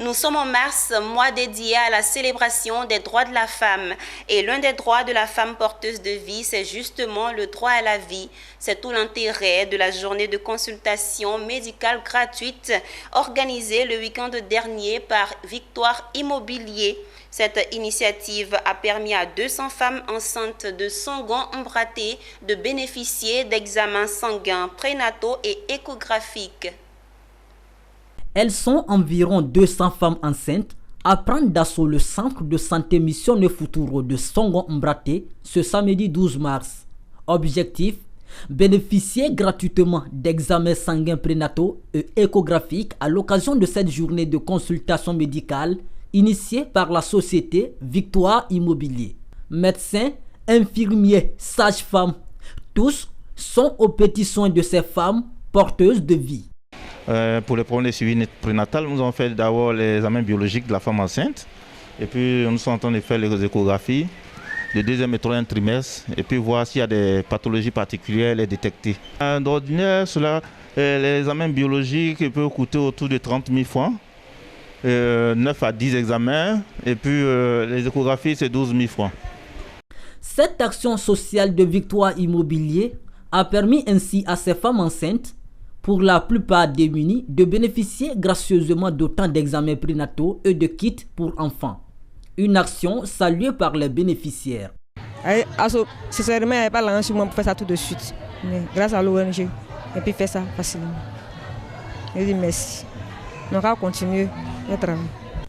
Nous sommes en mars, mois dédié à la célébration des droits de la femme. Et l'un des droits de la femme porteuse de vie, c'est justement le droit à la vie. C'est tout l'intérêt de la journée de consultation médicale gratuite organisée le week-end dernier par Victoire Immobilier. Cette initiative a permis à 200 femmes enceintes de Songon-Mbraté de bénéficier d'examens sanguins prénataux et échographiques. Elles sont environ 200 femmes enceintes à prendre d'assaut le centre de santé Mission Nefuturo de Songon-Mbraté ce samedi 12 mars. Objectif, bénéficier gratuitement d'examens sanguins prénataux et échographiques à l'occasion de cette journée de consultation médicale initiée par la société Victoire Immobilier. Médecins, infirmiers, sages-femmes, tous sont aux petits soins de ces femmes porteuses de vie. Pour les problèmes de suivi prénatal, nous avons fait d'abord les examens biologiques de la femme enceinte. Et puis nous sommes en train de faire les échographies de deuxième et troisième trimestre. Et puis voir s'il y a des pathologies particulières, les détecter. D'ordinaire, les examens biologiques peuvent coûter autour de 30 000 francs. 9 à 10 examens. Et puis les échographies, c'est 12 000 francs. Cette action sociale de Victoire Immobilier a permis ainsi à ces femmes enceintes, pour la plupart démunies, de bénéficier gracieusement d'autant d'examens prénataux et de kits pour enfants. Une action saluée par les bénéficiaires. Sincèrement, il n'y avait pas l'argent sur moi pour faire ça tout de suite. Mais grâce à l'ONG, et puis faire ça facilement. Je dis merci. On va continuer le travail.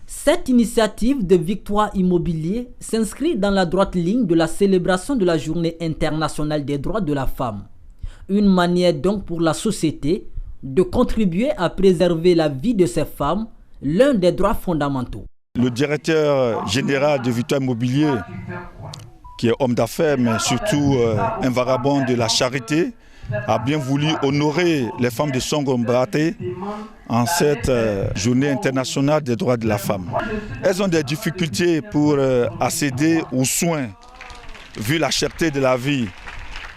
Cette initiative de Victoire Immobilier s'inscrit dans la droite ligne de la célébration de la Journée internationale des droits de la femme. Une manière donc pour la société de contribuer à préserver la vie de ces femmes, l'un des droits fondamentaux. Le directeur général de Victoire Immobilier, qui est homme d'affaires, mais surtout un vagabond de la charité, a bien voulu honorer les femmes de Songon-Mbraté en cette journée internationale des droits de la femme. Elles ont des difficultés pour accéder aux soins, vu la cherté de la vie.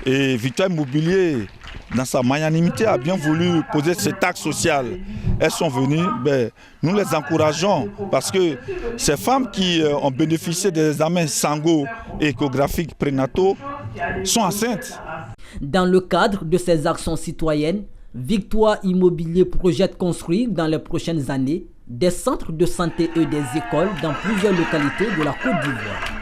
Et Victoire Immobilier, dans sa magnanimité, a bien voulu poser cet acte social. Elles sont venues, nous les encourageons parce que ces femmes qui ont bénéficié des examens sanguins et échographiques prénataux sont enceintes. Dans le cadre de ces actions citoyennes, Victoire Immobilier projette construire dans les prochaines années des centres de santé et des écoles dans plusieurs localités de la Côte d'Ivoire.